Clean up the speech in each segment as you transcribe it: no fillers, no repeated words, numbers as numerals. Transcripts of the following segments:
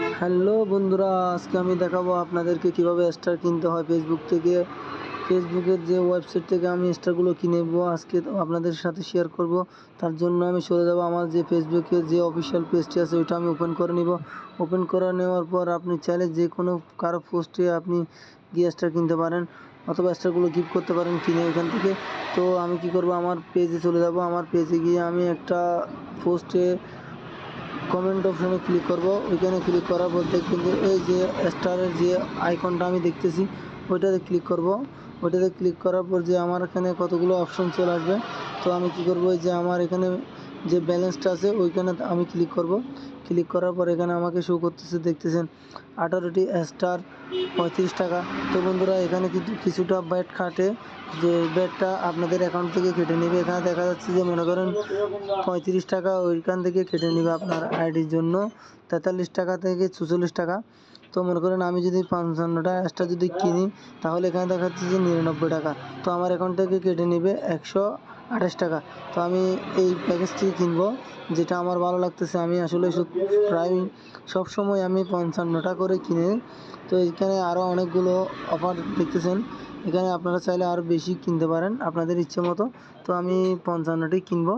Hello বন্ধুরা, আজকে আমি দেখাবো আপনাদেরকে কিভাবে স্টার কিনতে হয় ফেসবুক থেকে। ফেসবুকের যে ওয়েবসাইট থেকে আমি স্টারগুলো কিনে নেবো আজকে তো আপনাদের সাথে শেয়ার করব। তার জন্য আমি চলে যাব আমার যে ফেসবুকের যে অফিসিয়াল পেজটি আছে ওইটা আমি ওপেন করে নিব। ওপেন করে নেওয়ার পর আপনি চাইলে যে কোনো কারো পোস্টে আপনি গিয়ে স্টার কিনতে পারেন অথবা স্টারগুলো গিফট করতে পারেন কিনে এখান থেকে। তো আমি কি করব, আমার পেজে চলে যাব। আমার পেজে গিয়ে আমি একটা পোস্টে কমেন্ট অপশনে ক্লিক করব। ওইখানে ক্লিক করার পর দেখবেন যে এই যে স্টারের যে আইকনটা আমি দেখতেছি ওইটাতে ক্লিক করব। ওইটাতে ক্লিক করার পর যে আমার এখানে কতগুলো অপশন চলে আসবে। তো আমি কি করব, যে আমার এখানে যে ব্যালেন্সটা আছে ওইখানে আমি ক্লিক করব। ক্লিক করার পর এখানে আমাকে শো করতেছে, দেখতেছেন 18টি স্টার 35 টাকা। তো বন্ধুরা, এখানে কিন্তু কিছুটা ব্যাট কাটে, যে ব্যাটটা আপনাদের অ্যাকাউন্ট থেকে কেটে নেবে। এখানে দেখা যাচ্ছে যে মনে করেন 35 টাকা ওইখান থেকে কেটে নেবে আপনার আইডির জন্য, 43 টাকা থেকে 46 টাকা। তো মনে করেন আমি যদি 55টা এক্সট্রা যদি কিনি তাহলে এখানে দেখা যাচ্ছে যে 99 টাকা। তো আমার অ্যাকাউন্ট থেকে কেটে নেবে 128 টাকা। তো আমি এই প্যাকেজটি কিনবো, যেটা আমার ভালো লাগতেছে। আমি আসলে প্রায় সবসময় আমি 55টা করে কিনে। তো এখানে আরও অনেকগুলো অফার দেখতেছেন, এখানে আপনারা চাইলে আরও বেশি কিনতে পারেন আপনাদের ইচ্ছে মতো। তো আমি 55টি কিনবো,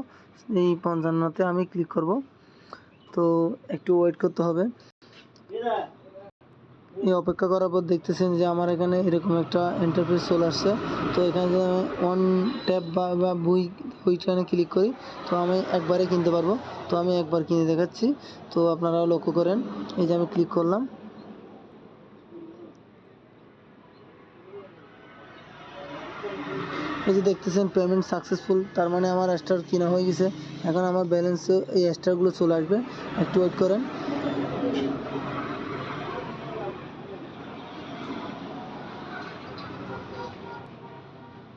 এই 55তে আমি ক্লিক করব। তো একটু ওয়েট করতে হবে। এই অপেক্ষা করার পর দেখতেছেন যে আমার এখানে এরকম একটা ইন্টারফেস চলে আসছে। তো এখানে যদি আমি ওয়ান ট্যাপ বা বইখানে ক্লিক করি তো আমি একবারে কিনতে পারবো। তো আমি একবার কিনে দেখাচ্ছি, তো আপনারাও লক্ষ্য করেন। এই যে আমি ক্লিক করলাম, এই যে দেখতেছেন পেমেন্ট সাকসেসফুল, তার মানে আমার স্টার কিনা হয়ে গেছে। এখন আমার ব্যালেন্সে এই স্টারগুলো চলে আসবে, একটু ওয়েট করেন।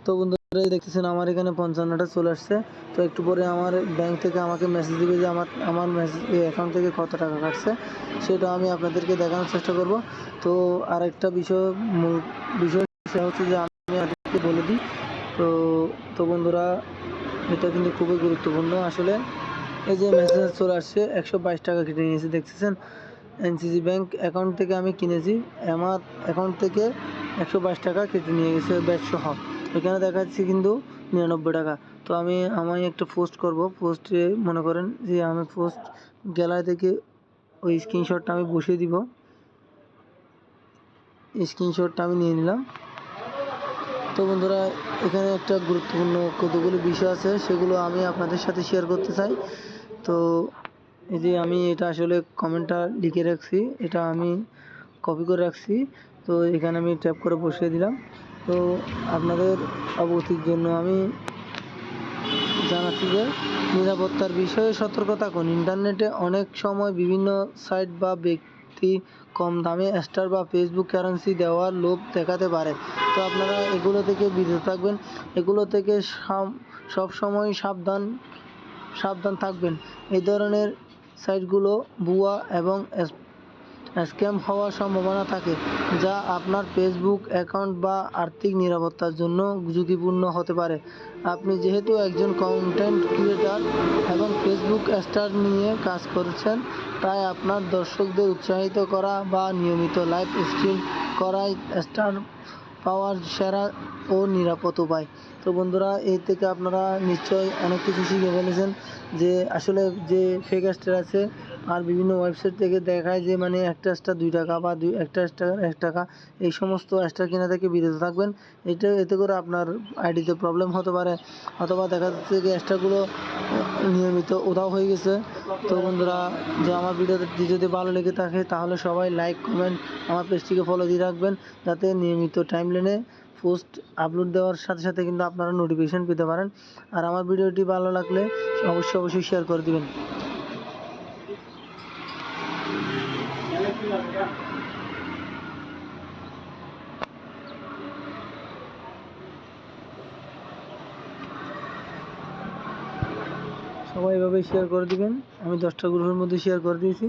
তো বন্ধুরা, দেখতেছেন আমার এখানে 55টা চলে আসছে। তো একটু পরে আমার ব্যাংক থেকে আমাকে মেসেজ দিবে যে আমার মেসেজ অ্যাকাউন্ট থেকে কত টাকা কাটছে, সেটা আমি আপনাদেরকে দেখানোর চেষ্টা করব। তো আরেকটা মূল বিষয় সেটা হচ্ছে যে আমি আপনাদেরকে বলে দিই। তো তো বন্ধুরা, এটা কিন্তু খুবই গুরুত্বপূর্ণ আসলে। এই যে মেসেজ চলে আসছে 122 টাকা কেটে নিয়েছে, দেখতেছেন এনসিসি ব্যাংক অ্যাকাউন্ট থেকে আমি কিনেছি, আমার অ্যাকাউন্ট থেকে 122 টাকা কেটে নিয়ে গেছে ব্যাট সহ। এখানে দেখা যাচ্ছে কিন্তু 99 টাকা। তো আমি একটা পোস্ট করব। পোস্টে মনে করেন যে আমি পোস্ট গ্যালারি থেকে ওই স্ক্রিনশটটা আমি বসিয়ে দিব। স্ক্রিনশটটা আমি নিয়ে নিলাম। তো বন্ধুরা, এখানে একটা গুরুত্বপূর্ণ কতগুলো বিষয় আছে, সেগুলো আমি আপনাদের সাথে শেয়ার করতে চাই। তো এই যে আমি এটা আসলে কমেন্টটা লিখে রাখছি, এটা আমি কপি করে রাখছি। তো এখানে আমি ট্যাপ করে বসিয়ে দিলাম। তো আপনাদের অবগতির জন্য আমি জানাচ্ছি যে নিরাপত্তার বিষয়ে সতর্ক থাকুন। ইন্টারনেটে অনেক সময় বিভিন্ন সাইট বা ব্যক্তি কম দামে স্টার বা ফেসবুক কারেন্সি দেওয়ার লোভ দেখাতে পারে। তো আপনারা এগুলো থেকে বিরত থাকবেন, এগুলো থেকে সবসময় সাবধান থাকবেন। এই ধরনের সাইটগুলো ভুয়া এবং স্ক্যাম হওয়ার সম্ভাবনা থাকে, যা আপনার ফেসবুক অ্যাকাউন্ট বা আর্থিক নিরাপত্তার জন্য ঝুঁকিপূর্ণ হতে পারে। আপনি যেহেতু একজন কন্টেন্ট ক্রিয়েটর এবং ফেসবুক স্টার নিয়ে কাজ করছেন, তাই আপনার দর্শকদের উৎসাহিত করা বা নিয়মিত লাইভ স্ট্রিম করাই স্টার পাওয়ার সেরা ও নিরাপদ উপায়। তো বন্ধুরা, এই থেকে আপনারা নিশ্চয়ই অনেক কিছু শিখে ফেলেছেন, যে আসলে যে ফেক স্টার আছে আর বিভিন্ন ওয়েবসাইট থেকে দেখায় যে মানে একটা স্টার 2 টাকা বা একটা স্টার 1 টাকা, এই সমস্ত স্টার কেনা থেকে বিরত থাকবেন। এতে করে আপনার আইডিতে প্রবলেম হতে পারে, অথবা দেখা যাচ্ছে যে স্টারগুলো নিয়মিত উধাও হয়ে গেছে। তো বন্ধুরা, যে আমার ভিডিওটি যদি ভালো লেগে থাকে তাহলে সবাই লাইক কমেন্ট আমার পেজটিকে ফলো দিয়ে রাখবেন, যাতে নিয়মিত টাইমলাইনে পোস্ট আপলোড দেওয়ার সাথে সাথে কিন্তু আপনারা নোটিফিকেশন পেতে পারেন। আর আমার ভিডিওটি ভালো লাগলে অবশ্যই শেয়ার করে দিবেন। সবাই এভাবে শেয়ার করে দিবেন। আমি 10টা গ্রুপের মধ্যে শেয়ার করে দিয়েছি।